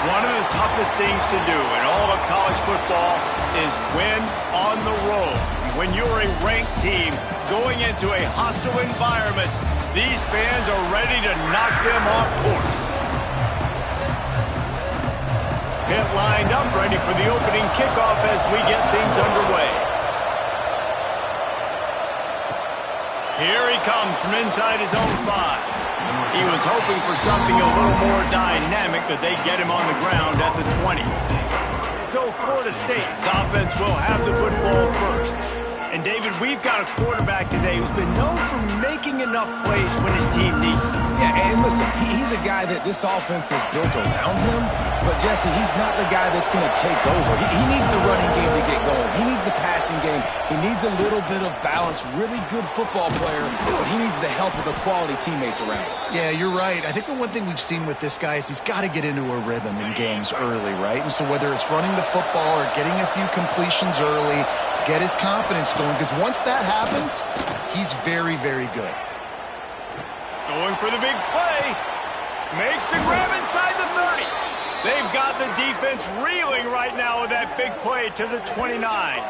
One of the toughest things to do in all of college football is win on the road. When you're a ranked team going into a hostile environment, these fans are ready to knock them off course. Pitt lined up ready for the opening kickoff as we get things underway. Here he comes from inside his own 5. He was hoping for something a little more dynamic, but they get him on the ground at the 20. So Florida State's offense will have the football first. And, David, we've got a quarterback today who's been known for making enough plays when his team needs them. Yeah, and listen, he's a guy that this offense is built around him. But, Jesse, he's not the guy that's going to take over. He needs the running game to get going. He needs the passing game. He needs a little bit of balance. Really good football player, but he needs the help of the quality teammates around him. Yeah, you're right. I think the one thing we've seen with this guy is he's got to get into a rhythm in games early, right? And so whether it's running the football or getting a few completions early to get his confidence going, because once that happens, he's very, very good. Going for the big play. Makes the grab inside the 30. They've got the defense reeling right now with that big play to the 29.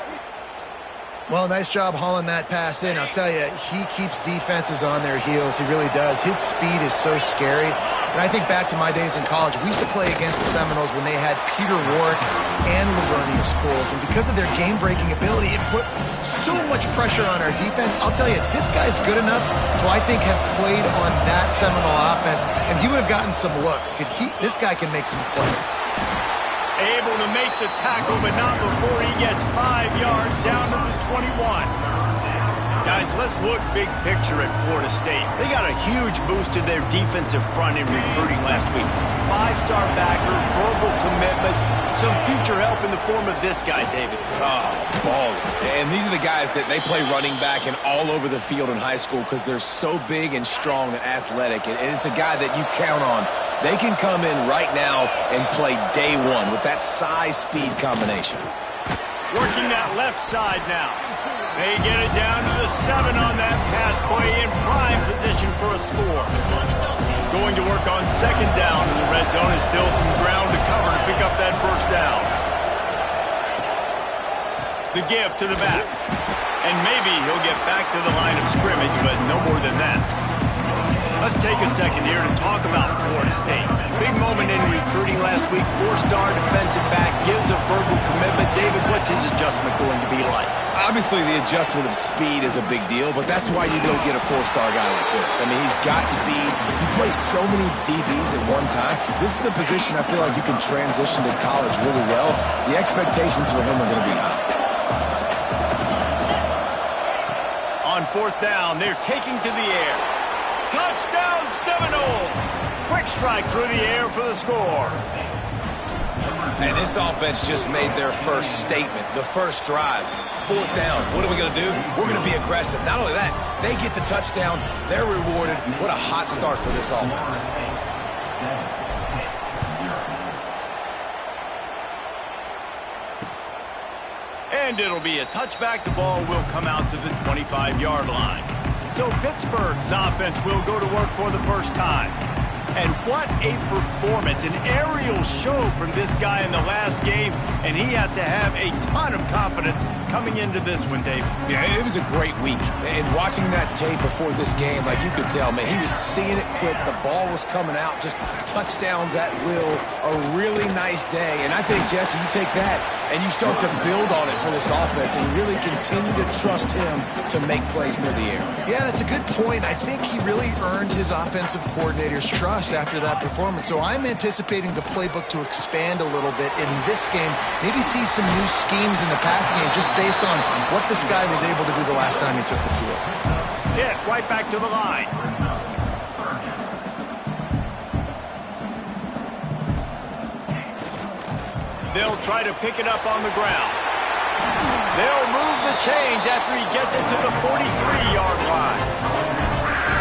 Well, nice job hauling that pass in. I'll tell you, he keeps defenses on their heels. He really does. His speed is so scary. And I think back to my days in college. We used to play against the Seminoles when they had Peter Warrick and Lavernius Sproles. And because of their game-breaking ability, it put so much pressure on our defense. I'll tell you, this guy's good enough to, I think, have played on that Seminole offense. And he would have gotten some looks. This guy can make some plays. Able to make the tackle, but not before he gets 5 yards down to the 21. Guys, let's look big picture at Florida State. They got a huge boost to their defensive front in recruiting last week. 5-star backer, verbal commitment, some future help in the form of this guy, David. Oh, baller. And these are the guys that they play running back and all over the field in high school because they're so big and strong and athletic. And it's a guy that you count on. They can come in right now and play day one with that size-speed combination. Working that left side now. They get it down to the 7 on that pass play in prime position for a score. Going to work on second down in the red zone is still some ground to cover to pick up that first down. The give to the back. And maybe he'll get back to the line of scrimmage, but no more than that. Let's take a second here to talk about Florida State. Big moment in recruiting last week. 4-star defensive back gives a verbal commitment. David, what's his adjustment going to be like? Obviously, the adjustment of speed is a big deal, but that's why you don't get a 4-star guy like this. I mean, he's got speed. He plays so many DBs at one time. This is a position I feel like you can transition to college really well. The expectations for him are going to be high. On fourth down, they're taking to the air. Touchdown Seminoles! Quick strike through the air for the score. And this offense just made their first statement, the first drive. Fourth down. What are we going to do? We're going to be aggressive. Not only that, they get the touchdown. They're rewarded. What a hot start for this offense. And it'll be a touchback. The ball will come out to the 25-yard line. So Pittsburgh's offense will go to work for the first time. And what a performance, an aerial show from this guy in the last game, and he has to have a ton of confidence coming into this one, Dave. Yeah, it was a great week. And watching that tape before this game, like you could tell, man, he was seeing it quick. The ball was coming out, just touchdowns at will. A really nice day. And I think, Jesse, you take that and you start to build on it for this offense and really continue to trust him to make plays through the air. Yeah, that's a good point. I think he really earned his offensive coordinator's trust after that performance. So I'm anticipating the playbook to expand a little bit in this game. Maybe see some new schemes in the passing game just based on what this guy was able to do the last time he took the field. Hit right back to the line. They'll try to pick it up on the ground. They'll move the chains after he gets it to the 43-yard line.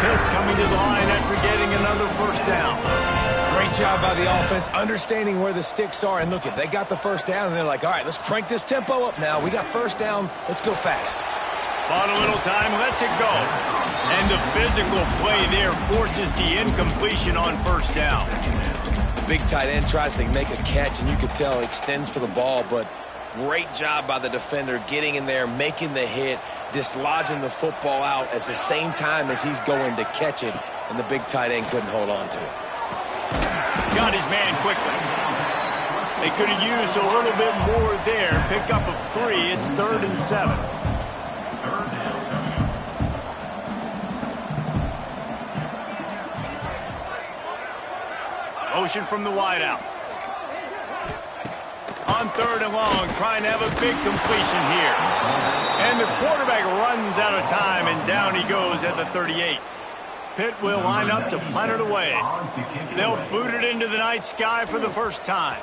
Pitt coming to the line after getting another first down. Great job by the offense, understanding where the sticks are. And look, they got the first down, and they're like, all right, let's crank this tempo up now. We got first down. Let's go fast. Bought a little time, lets it go. And the physical play there forces the incompletion on first down. The big tight end tries to make a catch, and you could tell extends for the ball, but great job by the defender getting in there, making the hit, dislodging the football out at the same time as he's going to catch it, and the big tight end couldn't hold on to it. Got his man quickly. They could have used a little bit more there. Pick up of 3. It's 3rd and 7. Motion from the wideout. On 3rd and long, trying to have a big completion here. And the quarterback runs out of time, and down he goes at the 38. Pitt will line up to punt it away. They'll boot it into the night sky for the first time.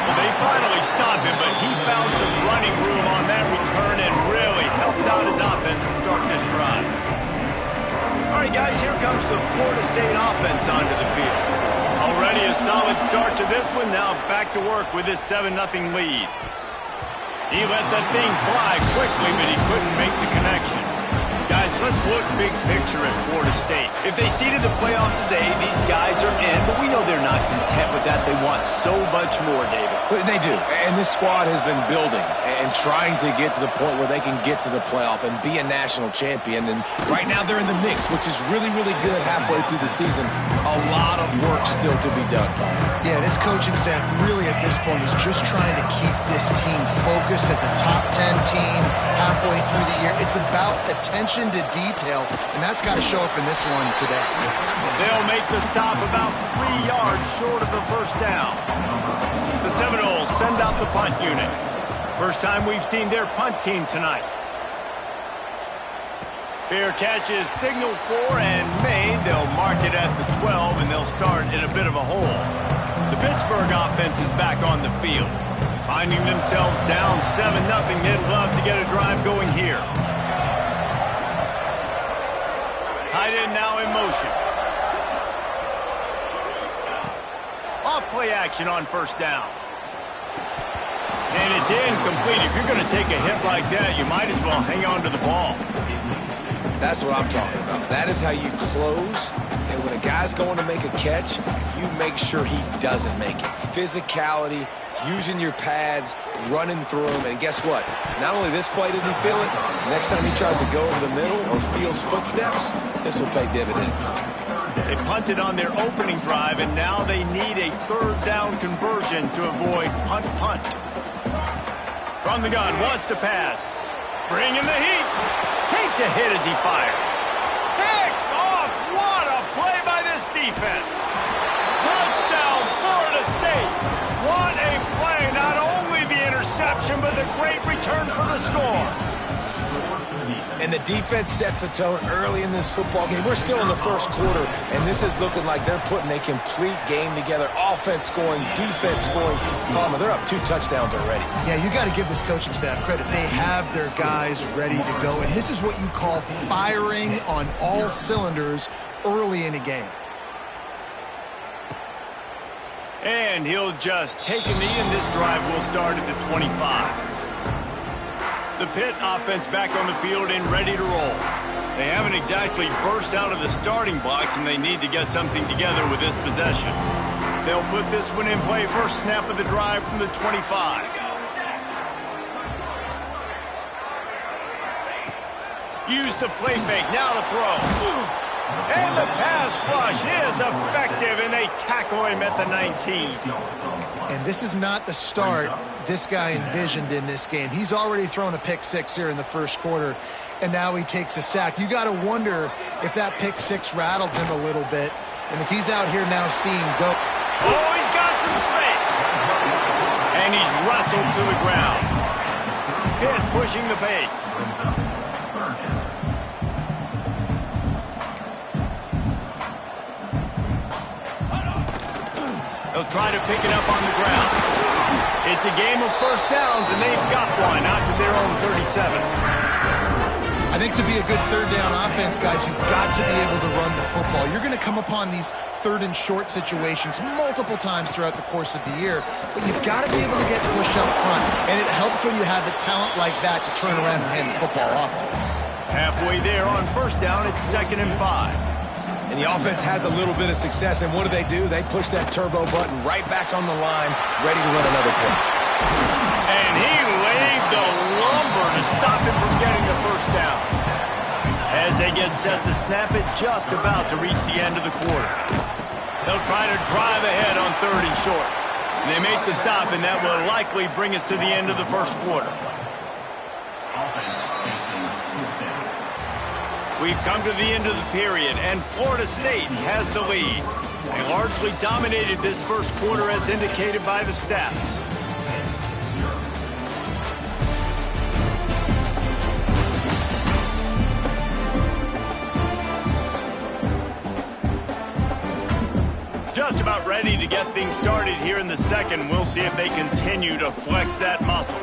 Well, they finally stop him, but he found some running room on that return and really helps out his offense to start this drive. All right, guys, here comes the Florida State offense onto the field. Already a solid start to this one. Now back to work with this 7-0 lead. He let that thing fly quickly, but he couldn't make the connection. Guys, let's look big picture at Florida State. If they seeded the playoff today, these guys are in, but we know they're not content with that. They want so much more, David. They do, and this squad has been building and trying to get to the point where they can get to the playoff and be a national champion. And right now they're in the mix, which is really, really good halfway through the season. A lot of work still to be done, Paul. Yeah, this coaching staff really at this point is just trying to keep this team focused as a top 10 team halfway through the year. It's about attention to detail, and that's got to show up in this one today. They'll make the stop about 3 yards short of the first down. The Seminoles send out the punt unit. First time we've seen their punt team tonight. Fair catch is signaled for and made. They'll mark it at the 12, and they'll start in a bit of a hole. The Pittsburgh offense is back on the field. Finding themselves down 7-0, they'd love to get a drive going here. Tight end now in motion. Off play action on first down. And it's incomplete. If you're going to take a hit like that, you might as well hang on to the ball. That's what I'm talking about. That is how you close. And when a guy's going to make a catch, you make sure he doesn't make it. Physicality, using your pads, running through them. And guess what? Not only this play does he feel it, next time he tries to go over the middle or feels footsteps, this will pay dividends. They punted on their opening drive, and now they need a 3rd down conversion to avoid punt. From the gun, wants to pass. Bringing the heat. Takes a hit as he fires. Picked off. What a play by this defense. Touchdown, Florida State. What a play. Not only the interception, but the great return for the score. And the defense sets the tone early in this football game. We're still in the first quarter, and this is looking like they're putting a complete game together. Offense scoring, defense scoring. Palmer, they're up 2 touchdowns already. Yeah, you got to give this coaching staff credit. They have their guys ready to go, and this is what you call firing on all cylinders early in a game. And he'll just take a knee, and this drive will start at the 25. The Pitt offense back on the field and ready to roll. They haven't exactly burst out of the starting blocks, and they need to get something together with this possession. They'll put this one in play. First snap of the drive from the 25. Use the play fake. Now to throw. And the pass rush is effective, and they tackle him at the 19. And this is not the start this guy envisioned in this game. He's already thrown a pick 6 here in the first quarter, and now he takes a sack. You got to wonder if that pick 6 rattled him a little bit, and if he's out here now seeing go. Oh, he's got some space. And he's wrestled to the ground. Pitt pushing the pace. They'll try to pick it up on the ground. It's a game of first downs, and they've got one out to their own 37. I think to be a good third down offense, guys, you've got to be able to run the football. You're going to come upon these third and short situations multiple times throughout the course of the year, but you've got to be able to get push up front, and it helps when you have a talent like that to turn around and hand the football off to. Halfway there on first down, it's 2nd and 5. And the offense has a little bit of success, and what do? They push that turbo button right back on the line, ready to run another play. And he laid the lumber to stop him from getting the first down. As they get set to snap it, just about to reach the end of the quarter. They'll try to drive ahead on 3rd and short. And they make the stop, and that will likely bring us to the end of the first quarter. We've come to the end of the period, and Florida State has the lead. They largely dominated this first quarter as indicated by the stats. Just about ready to get things started here in the second. We'll see if they continue to flex that muscle.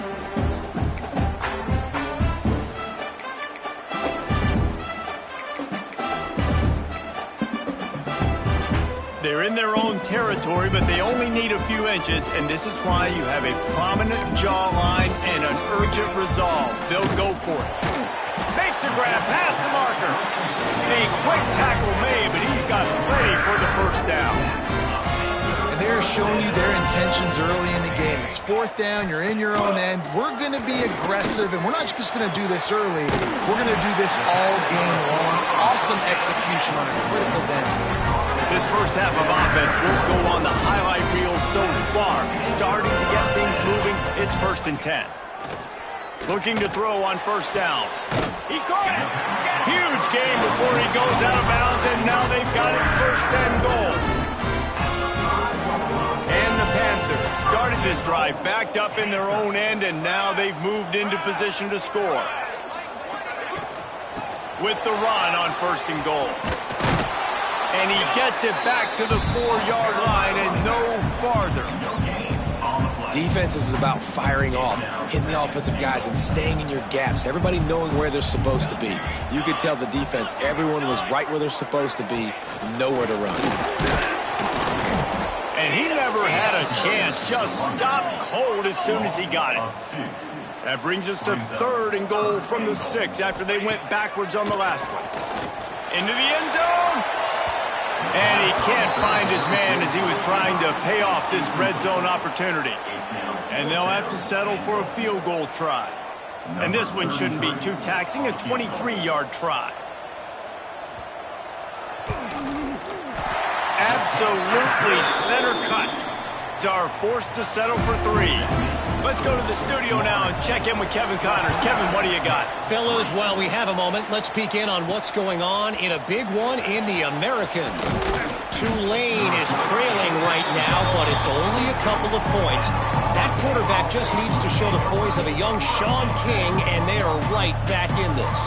They're in their own territory, but they only need a few inches, and this is why you have a prominent jawline and an urgent resolve. They'll go for it. Makes a grab past the marker. A quick tackle made, but he's got plenty for the first down. And they're showing you their intentions early in the game. It's 4th down, you're in your own end. We're going to be aggressive, and we're not just going to do this early. We're going to do this all game long. Awesome execution on a critical down. This first half of offense won't go on the highlight reel so far. Starting to get things moving, it's 1st and 10. Looking to throw on first down. He caught it. Huge gain before he goes out of bounds, and now they've got it 1st and goal. And the Panthers started this drive backed up in their own end, and now they've moved into position to score. With the run on 1st and goal. And he gets it back to the 4-yard line and no farther. Defense is about firing off, hitting the offensive guys and staying in your gaps. Everybody knowing where they're supposed to be. You could tell the defense, everyone was right where they're supposed to be, nowhere to run. And he never had a chance, just stopped cold as soon as he got it. That brings us to 3rd and goal from the 6 after they went backwards on the last one. Into the end zone. And he can't find his man as he was trying to pay off this red zone opportunity. And they'll have to settle for a field goal try. And this one shouldn't be too taxing, a 23-yard try. Absolutely center cut. Are forced to settle for 3. Let's go to the studio now and check in with Kevin Connors. Kevin, what do you got? Fellows, while we have a moment, let's peek in on what's going on in a big one in the American. Tulane is trailing right now, but it's only a couple of points. That quarterback just needs to show the poise of a young Sean King, and they are right back in this.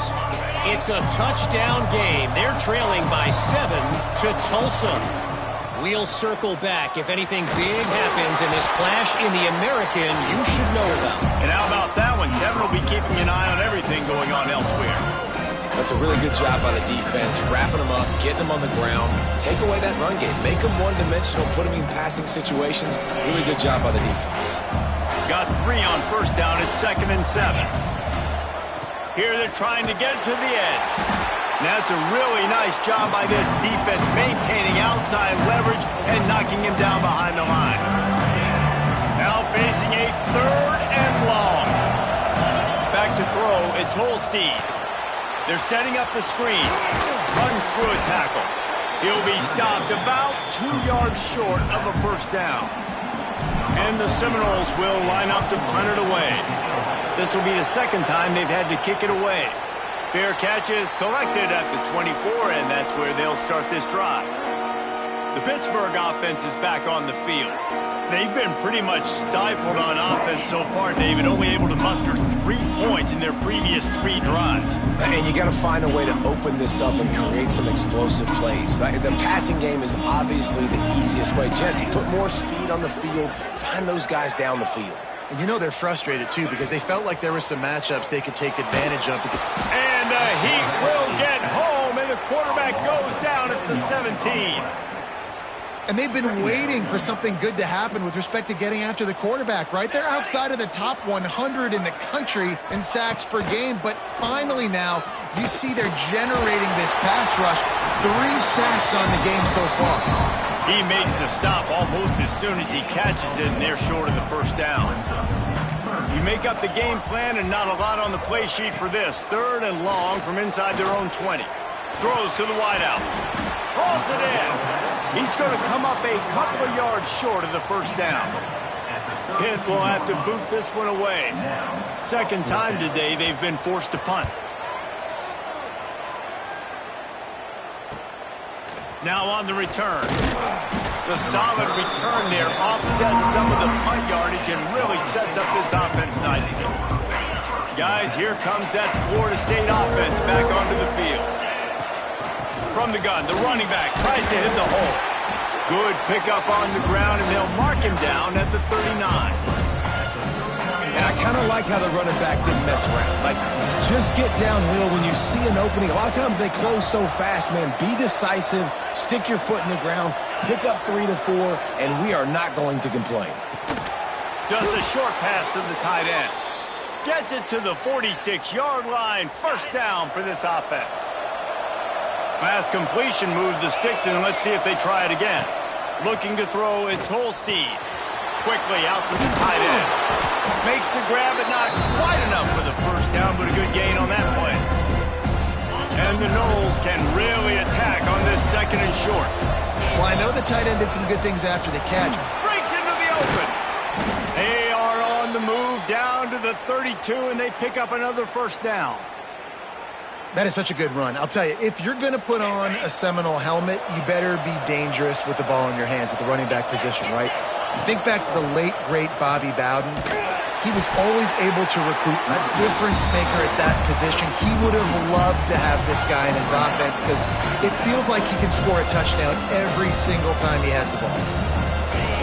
It's a touchdown game. They're trailing by 7 to Tulsa. We'll circle back. If anything big happens in this clash in the American, you should know about. And how about that one? Kevin will be keeping an eye on everything going on elsewhere. That's a really good job by the defense, wrapping them up, getting them on the ground, take away that run game, make them one-dimensional, put them in passing situations. Really good job by the defense. Got 3 on first down. It's 2nd and 7. Here they're trying to get to the edge. That's a really nice job by this defense, maintaining outside leverage and knocking him down behind the line. Now facing a 3rd and long. Back to throw, it's Holstein. They're setting up the screen. Runs through a tackle. He'll be stopped about 2 yards short of a first down. And the Seminoles will line up to punt it away. This will be the 2nd time they've had to kick it away. Fair catch is collected at the 24, and that's where they'll start this drive. The Pittsburgh offense is back on the field. They've been pretty much stifled on offense so far, David, only able to muster 3 points in their previous 3 drives. And you got to find a way to open this up and create some explosive plays. The passing game is obviously the easiest way. Jesse, put more speed on the field. Find those guys down the field. And you know they're frustrated, too, because they felt like there were some matchups they could take advantage of. And the Heat will get home, and the quarterback goes down at the 17. And they've been waiting for something good to happen with respect to getting after the quarterback, right? They're outside of the top 100 in the country in sacks per game, but finally now you see they're generating this pass rush. 3 sacks on the game so far. He makes the stop almost as soon as he catches it, and they're short of the first down. You make up the game plan and not a lot on the play sheet for this. 3rd and long from inside their own 20. Throws to the wideout. Hauls it in. He's going to come up a couple of yards short of the first down. Pitt will have to boot this one away. 2nd time today they've been forced to punt. Now on the return. The solid return there offsets some of the punt yardage and really sets up this offense nicely. Guys, here comes that Florida State offense back onto the field. From the gun, the running back tries to hit the hole. Good pickup on the ground, and they'll mark him down at the 39. And I kind of like how the running back didn't mess around. Like, just get downhill when you see an opening. A lot of times they close so fast, man. Be decisive, stick your foot in the ground, pick up 3 to 4, and we are not going to complain. Just a short pass to the tight end. Gets it to the 46-yard line. First down for this offense. Fast completion moves the sticks in, and let's see if they try it again. Looking to throw, it's Holstein. Quickly out to the tight end. Makes the grab, but not quite enough for the first down, but a good gain on that play. And the Noles can really attack on this 2nd and short. Well, I know the tight end did some good things after the catch. Breaks into the open. They are on the move down to the 32, and they pick up another first down. That is such a good run. I'll tell you, if you're going to put on a Seminole helmet, you better be dangerous with the ball in your hands at the running back position, right? You think back to the late, great Bobby Bowden. He was always able to recruit a difference maker at that position. He would have loved to have this guy in his offense because it feels like he can score a touchdown every single time he has the ball.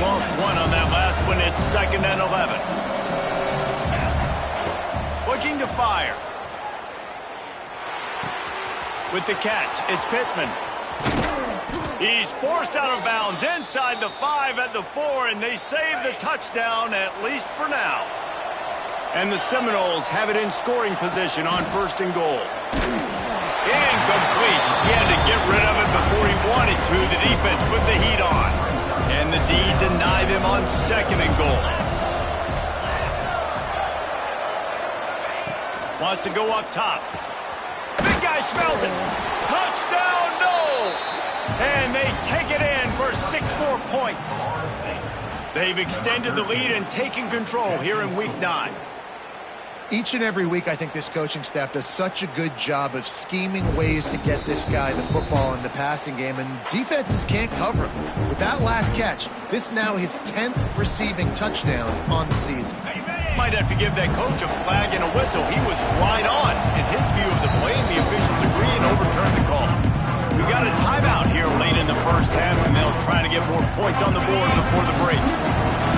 Lost one on that last one. It's 2nd and 11. Looking to fire. With the catch, it's Pittman. He's forced out of bounds inside the 5 at the 4, and they save the touchdown, at least for now. And the Seminoles have it in scoring position on 1st and goal. Incomplete. He had to get rid of it before he wanted to. The defense put the heat on. And the D deny them on 2nd and goal. Wants to go up top. Big guy smells it. Touchdown, Noles! And they take it in for 6 more points. They've extended the lead and taken control here in Week 9. Each and every week, I think this coaching staff does such a good job of scheming ways to get this guy the football in the passing game, and defenses can't cover him. With that last catch, this now his 10th receiving touchdown on the season. Might have to give that coach a flag and a whistle. He was right on in his view of the play, and the officials agree and overturn the call. We got a timeout here late in the first half, and they'll try to get more points on the board before the break.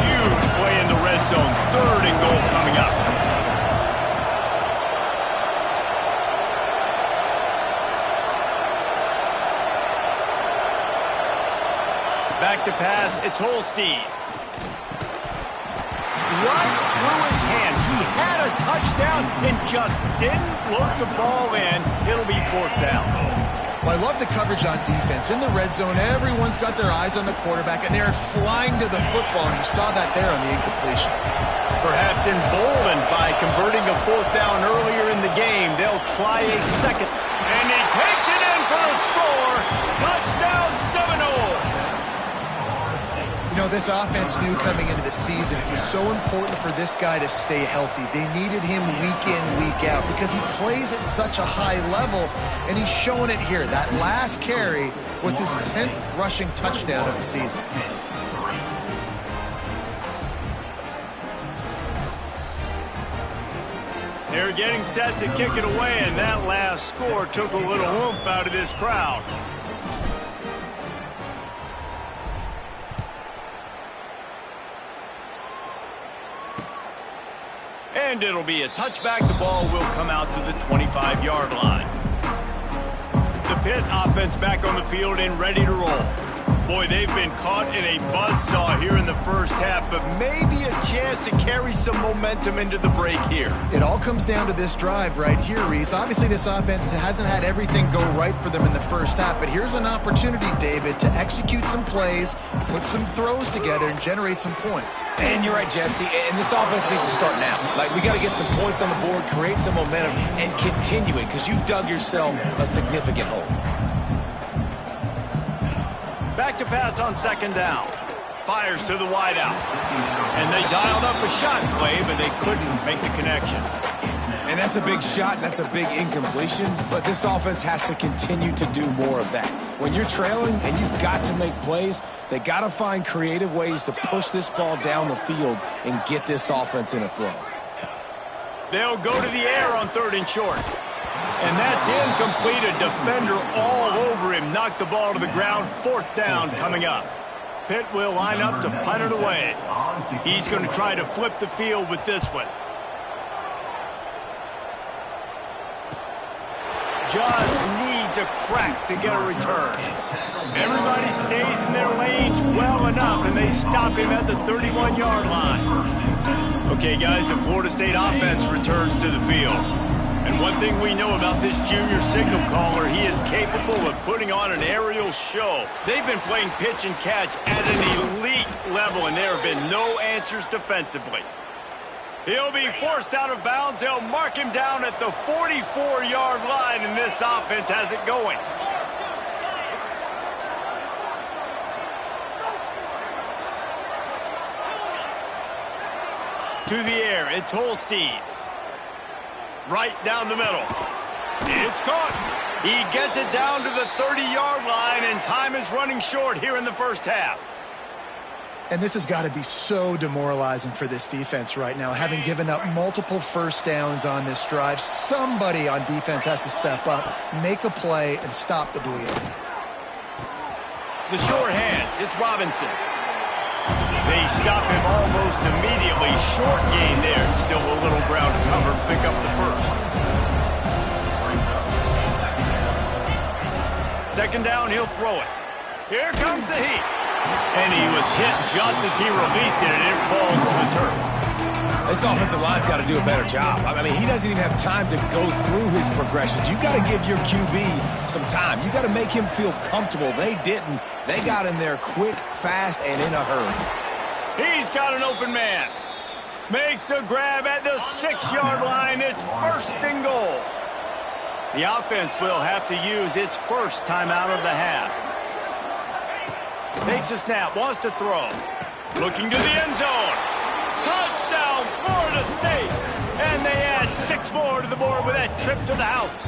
Huge play in the red zone. 3rd and goal coming up. Back to pass, it's Holstein. Right through his hands. He had a touchdown and just didn't look the ball in. It'll be 4th down. Well, I love the coverage on defense. In the red zone, everyone's got their eyes on the quarterback, and they're flying to the football, and you saw that there on the incompletion. Perhaps emboldened by converting a 4th down earlier in the game, they'll try a 2nd. And he takes it in for a score. Touchdown, Seminoles. You know, this offense knew coming into the season it was so important for this guy to stay healthy. They needed him week in, week out because he plays at such a high level, and he's showing it here. That last carry was his 10th rushing touchdown of the season. They're getting set to kick it away, and that last score took a little oomph out of this crowd. And it'll be a touchback. The ball will come out to the 25-yard line. The Pitt offense back on the field and ready to roll. Boy, they've been caught in a buzzsaw here in the first half, but maybe a chance to carry some momentum into the break here. It all comes down to this drive right here, Reese. Obviously, this offense hasn't had everything go right for them in the first half, but here's an opportunity, David, to execute some plays, put some throws together, and generate some points. And you're right, Jesse, and this offense needs to start now. Like, we got to get some points on the board, create some momentum, and continue it, because you've dug yourself a significant hole. Back to pass on second down. Fires to the wideout. And they dialed up a shot play, but they couldn't make the connection. And that's a big shot, that's a big incompletion, but this offense has to continue to do more of that. When you're trailing and you've got to make plays, they got to find creative ways to push this ball down the field and get this offense in a flow. They'll go to the air on 3rd and short. And that's incomplete. A defender all over him. Knocked the ball to the ground. 4th down coming up. Pitt will line up to punt it away. He's going to try to flip the field with this one. Just needs a crack to get a return. Everybody stays in their lanes well enough, and they stop him at the 31-yard line. Okay, guys, the Florida State offense returns to the field. And one thing we know about this junior signal caller, he is capable of putting on an aerial show. They've been playing pitch and catch at an elite level, and there have been no answers defensively. He'll be forced out of bounds. They'll mark him down at the 44-yard line, and this offense has it going. To the air, it's Holstein. Right down the middle. It's caught. He gets it down to the 30-yard line, and time is running short here in the first half. And this has got to be so demoralizing for this defense right now. Having given up multiple first downs on this drive, somebody on defense has to step up, make a play, and stop the bleeding. The short hands, it's Robinson. They stop him almost immediately. Short gain there, and still a little ground to cover. Pick up the first. 2nd down, he'll throw it. Here comes the heat. And he was hit just as he released it, and it falls to the turf. This offensive line's got to do a better job. I mean, he doesn't even have time to go through his progressions. You got to give your QB some time. You got to make him feel comfortable. They didn't. They got in there quick, fast, and in a hurry. He's got an open man. Makes a grab at the 6-yard line. It's 1st and goal. The offense will have to use its first timeout of the half. Takes a snap, wants to throw. Looking to the end zone. Touchdown, Florida State. And they add 6 more to the board with that trip to the house.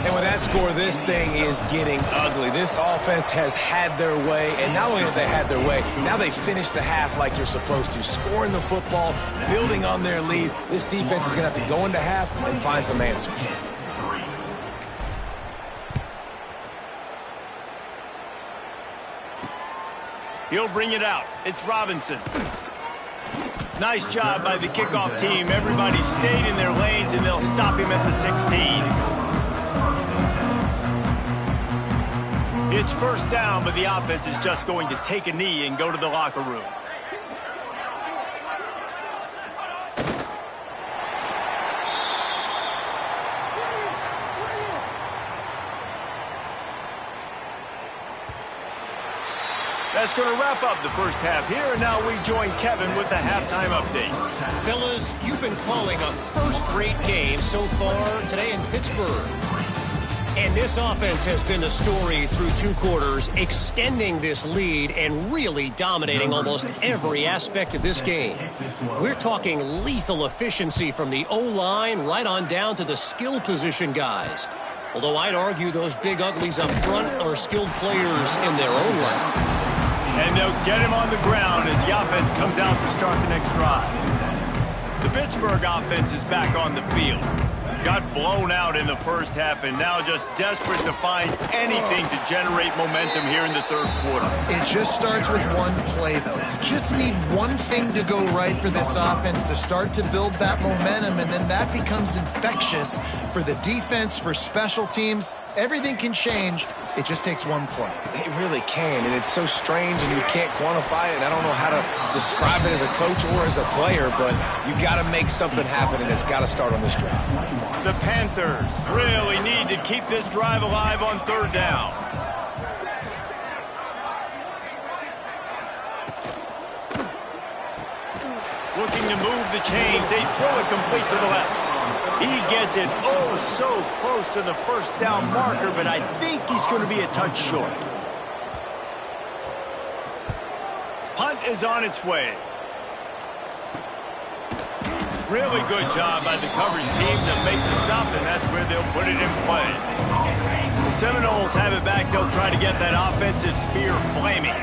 And with that score, this thing is getting ugly. This offense has had their way, and not only have they had their way, now they finish the half like you're supposed to, scoring the football, building on their lead. This defense is going to have to go into half and find some answers. He'll bring it out. It's Robinson. Nice job by the kickoff team. Everybody stayed in their lanes, and they'll stop him at the 16. It's 1st down, but the offense is just going to take a knee and go to the locker room. That's going to wrap up the first half here, and now we join Kevin with the halftime update. Fellas, you've been calling a first-rate game so far today in Pittsburgh. And this offense has been the story through 2 quarters, extending this lead and really dominating almost every aspect of this game. We're talking lethal efficiency from the O-line right on down to the skill position guys. Although I'd argue those big uglies up front are skilled players in their own right. And they'll get him on the ground as the offense comes out to start the next drive. The Pittsburgh offense is back on the field. got blown out in the first half and now just desperate to find anything to generate momentum here in the third quarter. It just starts with one play, though. You just need one thing to go right for this offense to start to build that momentum, and then that becomes infectious for the defense, for special teams. Everything can change. It just takes one play. It really can, and it's so strange, and you can't quantify it, and I don't know how to describe it as a coach or as a player, but you got to make something happen, and it's got to start on this drive. The Panthers really need to keep this drive alive on third down. Looking to move the chains. They throw it complete to the left. He gets it oh so close to the first down marker, but I think he's going to be a touch short. Punt is on its way. Really good job by the coverage team to make the stop, and that's where they'll put it in play. The Seminoles have it back. They'll try to get that offensive spear flaming.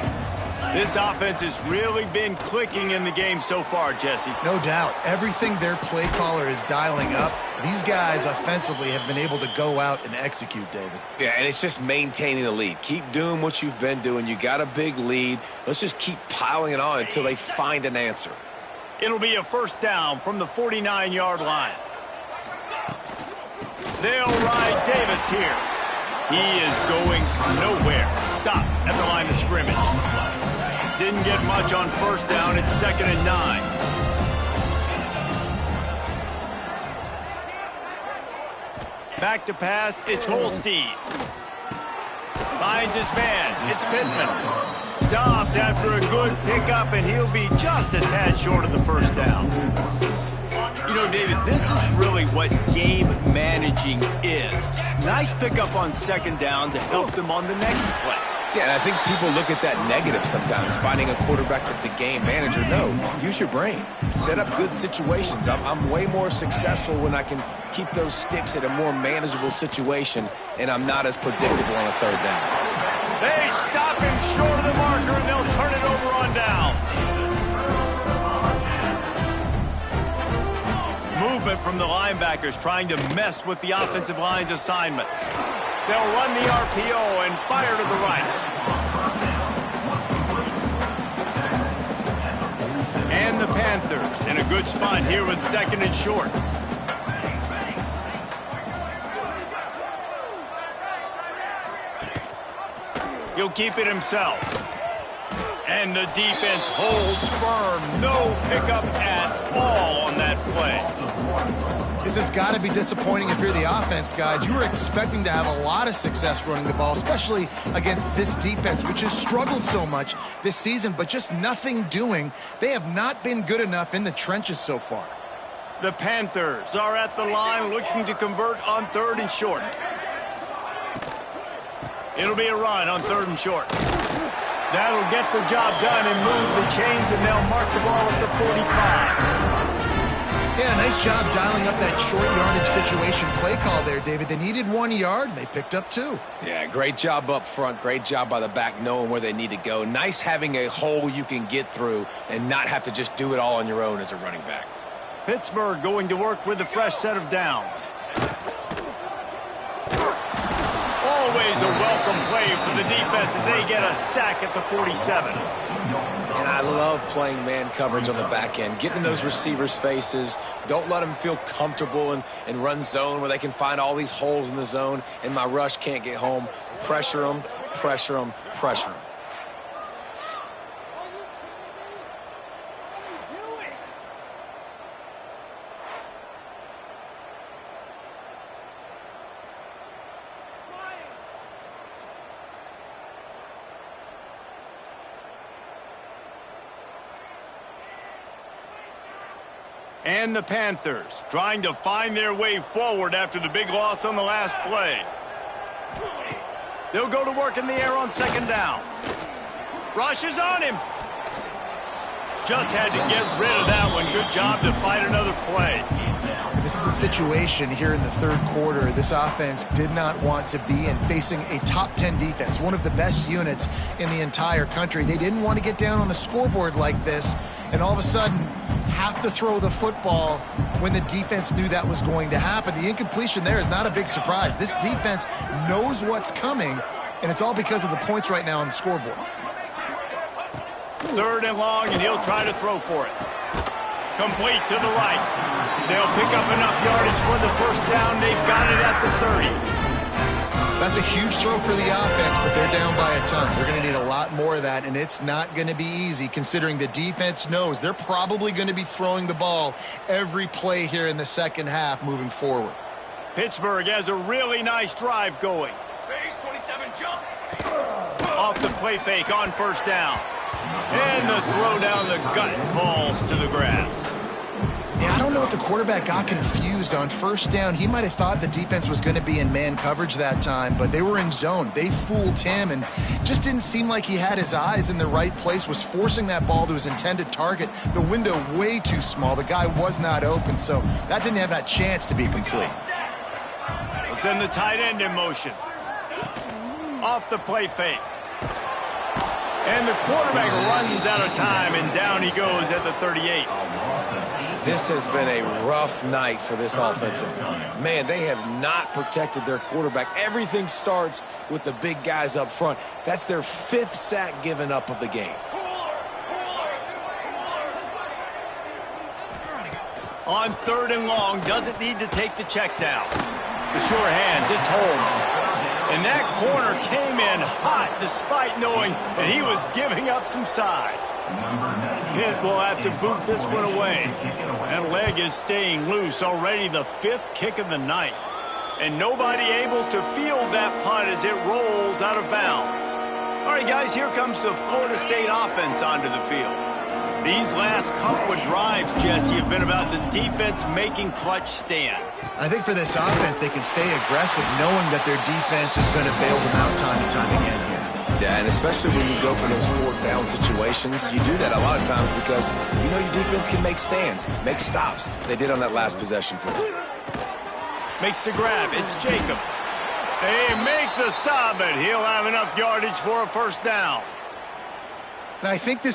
This offense has really been clicking in the game so far, Jesse. No doubt. Everything their play caller is dialing up, these guys offensively have been able to go out and execute, David. Yeah, and it's just maintaining the lead. Keep doing what you've been doing. You got a big lead. Let's just keep piling it on until they find an answer. It'll be a first down from the 49-yard line. They'll ride Davis here. He is going nowhere. Stop at the line of scrimmage. Didn't get much on first down. It's 2nd and 9. Back to pass. It's Holstein. Finds his man. It's Pittman. Stopped after a good pickup, and he'll be just a tad short of the first down. You know, David, this is really what game managing is. Nice pickup on 2nd down to help them on the next play. Yeah, and I think people look at that negative sometimes, finding a quarterback that's a game manager. No, use your brain. Set up good situations. I'm way more successful when I can keep those sticks at a more manageable situation, and I'm not as predictable on a third down. They stop him short of the marker, and they'll turn it over on down. Movement from the linebackers trying to mess with the offensive line's assignments. They'll run the RPO and fire to the right. And the Panthers in a good spot here with 2nd and short. He'll keep it himself. And the defense holds firm. No pickup at all on that play. This has got to be disappointing if you're the offense, guys. You were expecting to have a lot of success running the ball, especially against this defense, which has struggled so much this season, but just nothing doing. They have not been good enough in the trenches so far. The Panthers are at the line looking to convert on 3rd and short. It'll be a run on 3rd and short. That'll get the job done and move the chains, and they'll mark the ball at the 45. Yeah, nice job dialing up that short yardage situation play call there, David. They needed 1 yard, and they picked up 2. Yeah, great job up front. Great job by the back knowing where they need to go. Nice having a hole you can get through and not have to just do it all on your own as a running back. Pittsburgh going to work with a fresh set of downs. Always a welcome play for the defense as they get a sack at the 47. And I love playing man coverage on the back end, getting in those receivers' faces. Don't let them feel comfortable and run zone where they can find all these holes in the zone and my rush can't get home. Pressure them, pressure them, pressure them. And the Panthers trying to find their way forward after the big loss on the last play. They'll go to work in the air on 2nd down. Rush is on him. Just had to get rid of that one. Good job to fight another play. This is a situation here in the 3rd quarter this offense did not want to be in, facing a top 10 defense, one of the best units in the entire country. They didn't want to get down on the scoreboard like this and all of a sudden have to throw the football when the defense knew that was going to happen. The incompletion there is not a big surprise. This defense knows what's coming, and it's all because of the points right now on the scoreboard. 3rd and long, and he'll try to throw for it. Complete to the right. They'll pick up enough yardage for the first down. They've got it at the 30. That's a huge throw for the offense, but they're down by a ton. They're going to need a lot more of that, and it's not going to be easy considering the defense knows they're probably going to be throwing the ball every play here in the second half moving forward. Pittsburgh has a really nice drive going. Base 27 jump. Off the play fake on first down. And the throw down the gut falls to the grass. Yeah, I don't know if the quarterback got confused on first down. He might have thought the defense was going to be in man coverage that time, but they were in zone. They fooled him and just didn't seem like he had his eyes in the right place, was forcing that ball to his intended target. The window way too small. The guy was not open, so that didn't have that chance to be complete. We'll send the tight end in motion. Off the play fake. And the quarterback runs out of time, and down he goes at the 38. This has been a rough night for this offensive line. Man, they have not protected their quarterback. Everything starts with the big guys up front. That's their 5th sack given up of the game. On 3rd and long, doesn't need to take the check down. The sure hands, it's Holmes. And that corner came in hot despite knowing that he was giving up some size. Pitt will have to boot this one away. That leg is staying loose, already the 5th kick of the night. And nobody able to field that punt as it rolls out of bounds. All right, guys, here comes the Florida State offense onto the field. These last couple of drives, Jesse, have been about the defense making clutch stand. I think for this offense, they can stay aggressive knowing that their defense is going to bail them out time and time again here. Yeah, and especially when you go for those 4th down situations, you do that a lot of times because you know your defense can make stands, make stops. They did on that last possession for them. Makes the grab. It's Jacobs. They make the stop, but he'll have enough yardage for a first down. And I think this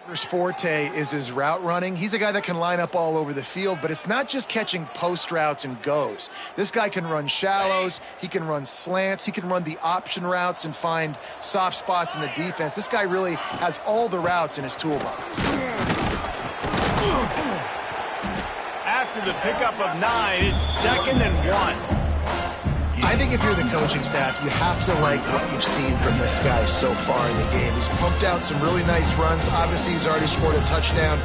His forte is his route running. He's a guy that can line up all over the field, but it's not just catching post routes and goes. This guy can run shallows, he can run slants, he can run the option routes and find soft spots in the defense. This guy really has all the routes in his toolbox. After the pickup of 9, it's 2nd and 1. I think if you're the coaching staff, you have to like what you've seen from this guy so far in the game. He's pumped out some really nice runs. Obviously, he's already scored a touchdown.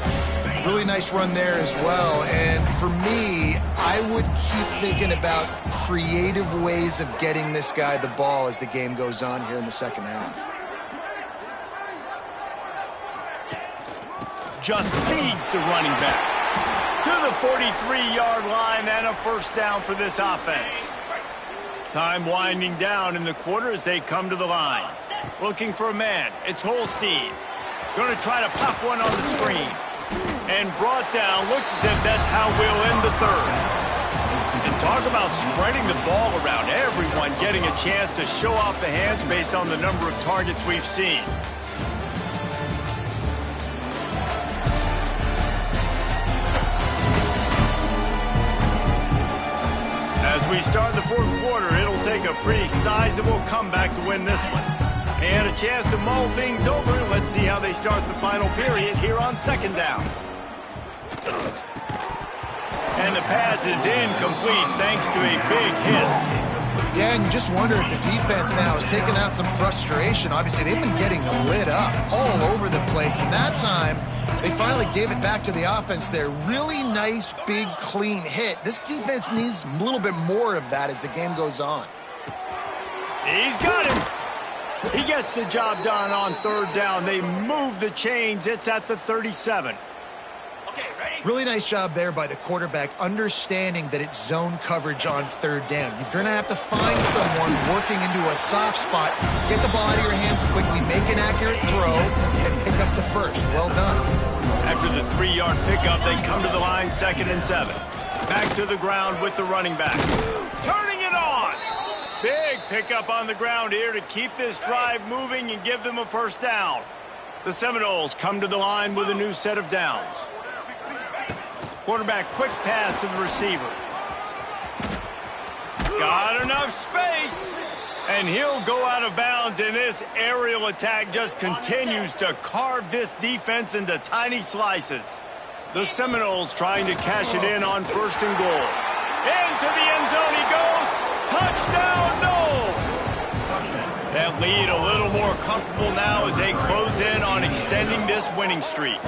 Really nice run there as well. And for me, I would keep thinking about creative ways of getting this guy the ball as the game goes on here in the second half. Just feeds the running back to the 43-yard line, and a first down for this offense. Time winding down in the quarter as they come to the line. Looking for a man. It's Holstein. Going to try to pop one on the screen. And brought down. Looks as if that's how we'll end the third. And talk about spreading the ball around. Everyone getting a chance to show off the hands based on the number of targets we've seen. As we start the fourth quarter, it'll take a pretty sizable comeback to win this one. And a chance to mull things over. Let's see how they start the final period here on 2nd down. And the pass is incomplete thanks to a big hit. Yeah, and you just wonder if the defense now is taking out some frustration. Obviously, they've been getting lit up all over the place. And that time, they finally gave it back to the offense there. Really nice, big, clean hit. This defense needs a little bit more of that as the game goes on. He's got him. He gets the job done on 3rd down. They move the chains. It's at the 37. Really nice job there by the quarterback, understanding that it's zone coverage on 3rd down. You're going to have to find someone working into a soft spot, get the ball out of your hands quickly, make an accurate throw, and pick up the first. Well done. After the 3-yard pickup, they come to the line 2nd and 7. Back to the ground with the running back. Turning it on. Big pickup on the ground here to keep this drive moving and give them a first down. The Seminoles come to the line with a new set of downs. Quarterback quick pass to the receiver. Got enough space. And he'll go out of bounds, and this aerial attack just continues to carve this defense into tiny slices. The Seminoles trying to cash it in on 1st and goal. Into the end zone he goes. Touchdown, Noles. That lead a little more comfortable now as they close in on extending this winning streak.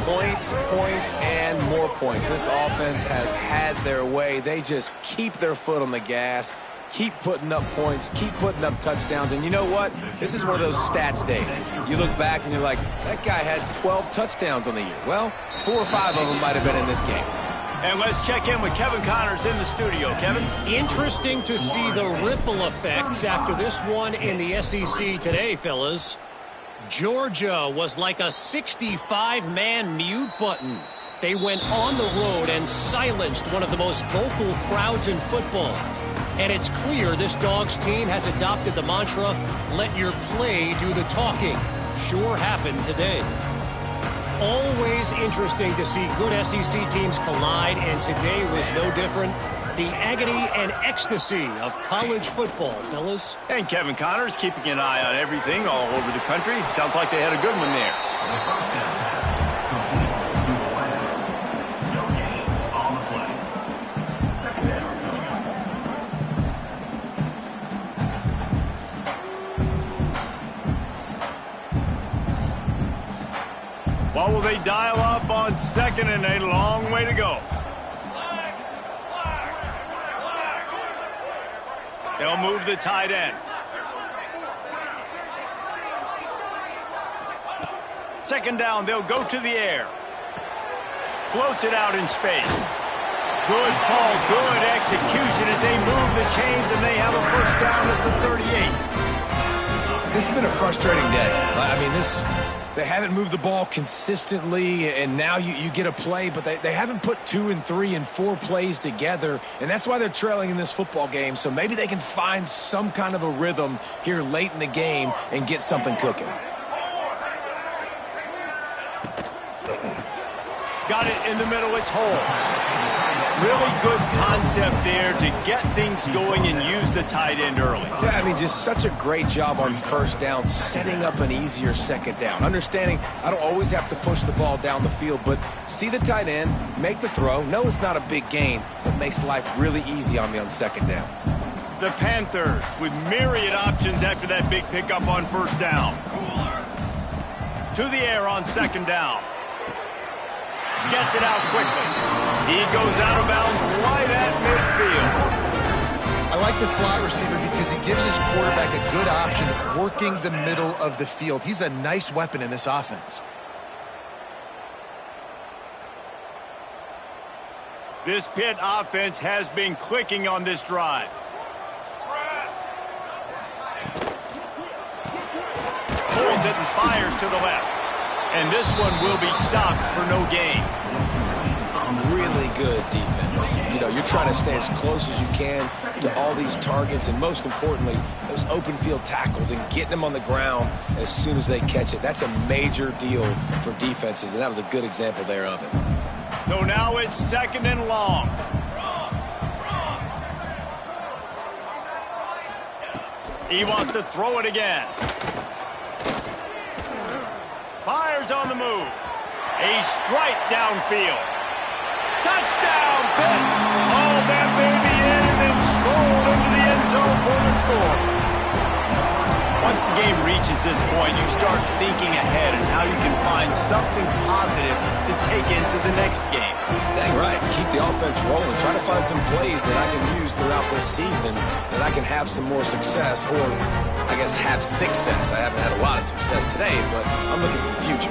Points, and more points. This offense has had their way. They just keep their foot on the gas, keep putting up points, keep putting up touchdowns. And you know what? This is one of those stats days. You look back and you're like, that guy had 12 touchdowns on the year. Well, 4 or 5 of them might have been in this game. And let's check in with Kevin Connors in the studio. Kevin? Interesting to see the ripple effects after this one in the SEC today, fellas. Georgia was like a 65-man mute button. They went on the road and silenced one of the most vocal crowds in football. And it's clear this Dogs team has adopted the mantra, let your play do the talking. Sure happened today. Always interesting to see good SEC teams collide, and today was no different. The agony and ecstasy of college football, fellas. And Kevin Connors keeping an eye on everything all over the country. Sounds like they had a good one there. What will they dial up on 2nd and a long way to go? They'll move the tight end. 2nd down, they'll go to the air. Floats it out in space. Good call, good execution as they move the chains, and they have a first down at the 38. This has been a frustrating day. I mean, they haven't moved the ball consistently, and now you get a play, but they haven't put 2 and 3 and 4 plays together, and that's why they're trailing in this football game. So maybe they can find some kind of a rhythm here late in the game and get something cooking. got it in the middle. It's Holmes. Really good concept there to get things going and use the tight end early. Yeah, I mean, just such a great job on first down, setting up an easier second down. Understanding I don't always have to push the ball down the field, but see the tight end, make the throw. No, it's not a big gain, but makes life really easy on me on second down. The Panthers with myriad options after that big pickup on first down. To the air on second down. Gets it out quickly. He goes out of bounds right at midfield. I like the slot receiver because he gives his quarterback a good option of working the middle of the field. He's a nice weapon in this offense. This Pitt offense has been clicking on this drive. Pulls it and fires to the left. And this one will be stopped for no gain. Really good defense. You know, you're trying to stay as close as you can to all these targets, and most importantly, those open field tackles and getting them on the ground as soon as they catch it. That's a major deal for defenses, and that was a good example there of it. So now it's second and long. He wants to throw it again. Fires on the move. A strike downfield. Touchdown, Pitt. Haul that baby in and then stroll into the end zone for the score. Once the game reaches this point, you start thinking ahead and how you can find something positive to take into the next game. Dang right. Keep the offense rolling. Try to find some plays that I can use throughout this season that I can have some more success, or I guess have success. I haven't had a lot of success today, but I'm looking for the future.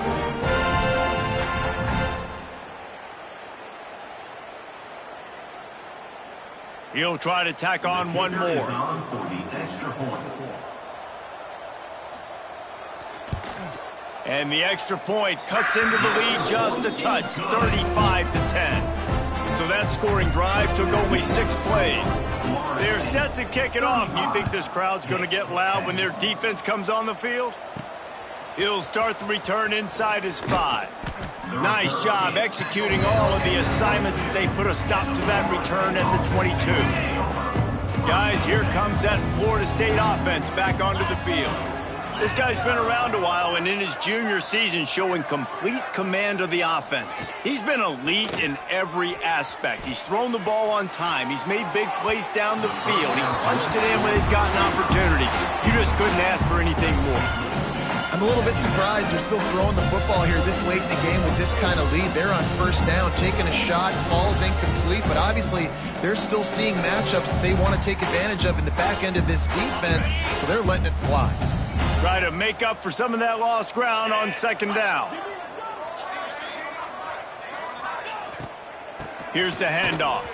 He'll try to tack on one more. And the extra point cuts into the lead just a touch, 35-10. So that scoring drive took only 6 plays. They're set to kick it off. You think this crowd's going to get loud when their defense comes on the field? He'll start the return inside his 5. Nice job executing all of the assignments as they put a stop to that return at the 22. Guys, here comes that Florida State offense back onto the field. This guy's been around a while and in his junior season showing complete command of the offense. He's been elite in every aspect. He's thrown the ball on time. He's made big plays down the field. He's punched it in when they've gotten opportunities. You just couldn't ask for anything more. I'm a little bit surprised they're still throwing the football here this late in the game with this kind of lead. They're on first down, taking a shot, falls incomplete, but obviously they're still seeing matchups that they want to take advantage of in the back end of this defense, so they're letting it fly. Try to make up for some of that lost ground on second down. Here's the handoff.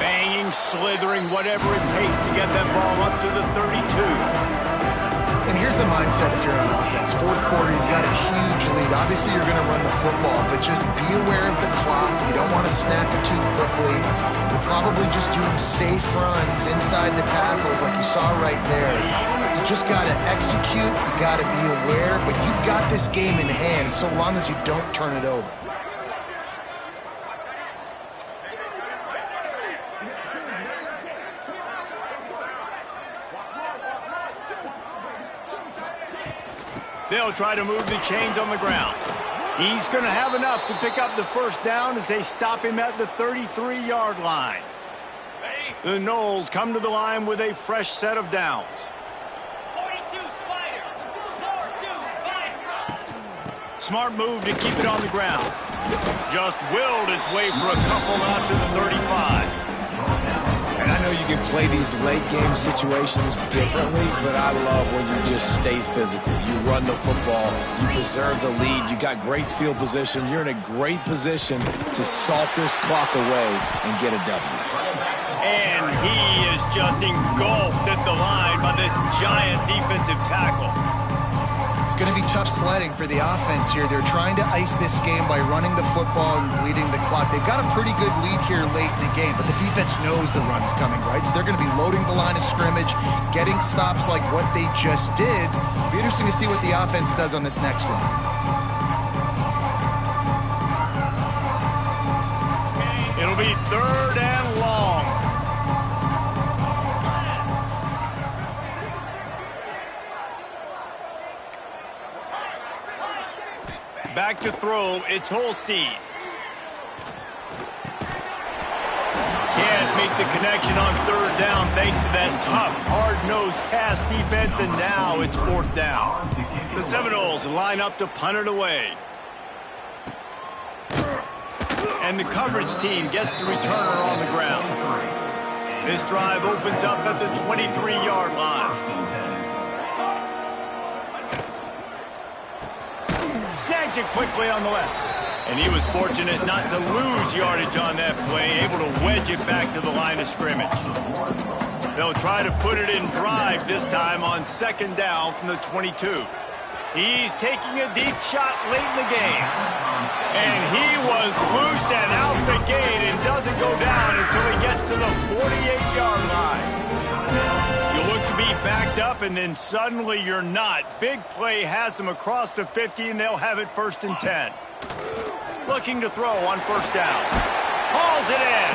Banging, slithering, whatever it takes to get that ball up to the 32. And here's the mindset if you're on offense. Fourth quarter, you've got a huge lead. Obviously, you're going to run the football, but just be aware of the clock. You don't want to snap it too quickly. You're probably just doing safe runs inside the tackles like you saw right there. You just got to execute. You got to be aware, but you've got this game in hand so long as you don't turn it over. They'll try to move the chains on the ground. He's going to have enough to pick up the first down as they stop him at the 33-yard line. The Noles come to the line with a fresh set of downs. 42 Spider. 42 Spider. Smart move to keep it on the ground. Just willed his way for a couple out to the 35. And I know you can play these late game situations differently, but I love when you just stay physical. You run the football, you preserve the lead, you got great field position, you're in a great position to salt this clock away and get a W. And he is just engulfed at the line by this giant defensive tackle. It's going to be tough sledding for the offense here. They're trying to ice this game by running the football and bleeding the clock. They've got a pretty good lead here late in the game, but the defense knows the run's coming, right? So they're going to be loading the line of scrimmage, getting stops like what they just did. It'll be interesting to see what the offense does on this next one. It'll be 3rd and long. Back to throw, it's Holstein. Can't make the connection on 3rd down thanks to that tough, hard-nosed pass defense, and now it's 4th down. The Seminoles line up to punt it away. And the coverage team gets the returner on the ground. This drive opens up at the 23-yard line. Snags it quickly on the left. And he was fortunate not to lose yardage on that play, able to wedge it back to the line of scrimmage. They'll try to put it in drive this time on 2nd down from the 22. He's taking a deep shot late in the game. And he was loose and out the gate and doesn't go down until he gets to the 48-yard line. You look to be backed up, and then suddenly you're not. Big play has them across the 50, and they'll have it 1st and 10. Looking to throw on 1st down. Hauls it in.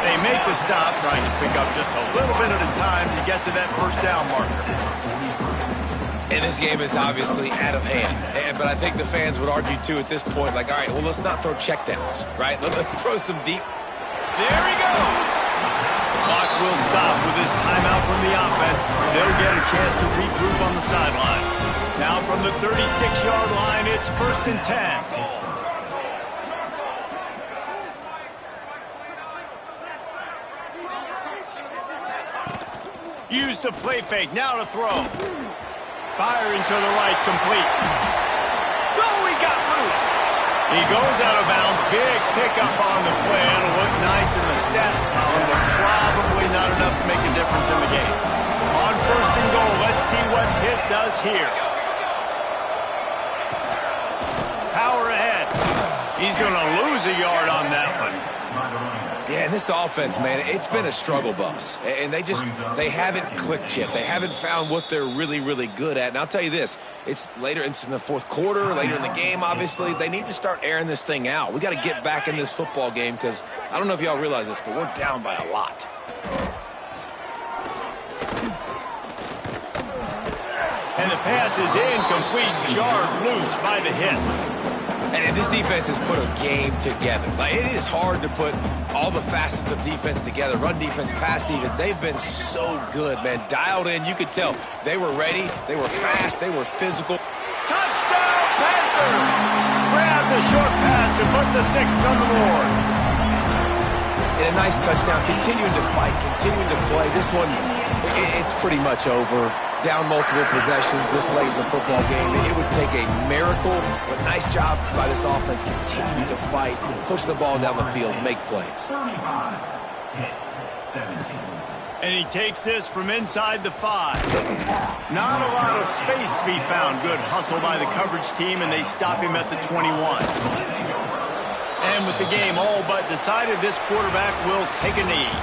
They make the stop, trying to pick up just a little bit at a time to get to that 1st down marker. And this game is obviously out of hand. But I think the fans would argue, too, at this point, like, all right, well, let's not throw checkdowns, right? Let's throw some deep. There he goes. The clock will stop with this timeout from the offense. They'll get a chance to regroup on the sideline. Now from the 36-yard line, it's 1st and 10. Use the play fake, now to throw. Firing to the right, complete. Oh, he got loose. He goes out of bounds. Big pickup on the play. It'll look nice in the stats column, but probably not enough to make a difference in the game. On 1st and goal, let's see what Pitt does here. Power ahead. He's going to lose a yard on that one. Yeah, and this offense, man, it's been a struggle bus. And they haven't clicked yet. They haven't found what they're really, really good at. And I'll tell you this, it's in the 4th quarter, later in the game, obviously. They need to start airing this thing out. We got to get back in this football game because I don't know if y'all realize this, but we're down by a lot. And the pass is incomplete, jarred loose by the hit. And this defense has put a game together. Like, it is hard to put all the facets of defense together. Run defense, pass defense. They've been so good, man. Dialed in. You could tell they were ready. They were fast. They were physical. Touchdown, Panthers! Grab the short pass to put the 6 on the board. And a nice touchdown. Continuing to fight, continuing to play. This one, it's pretty much over. Down multiple possessions this late in the football game. It would take a miracle, but nice job by this offense continuing to fight, push the ball down the field, make plays. And he takes this from inside the 5. Not a lot of space to be found. Good hustle by the coverage team, and they stop him at the 21. And with the game all but decided, this quarterback will take a knee.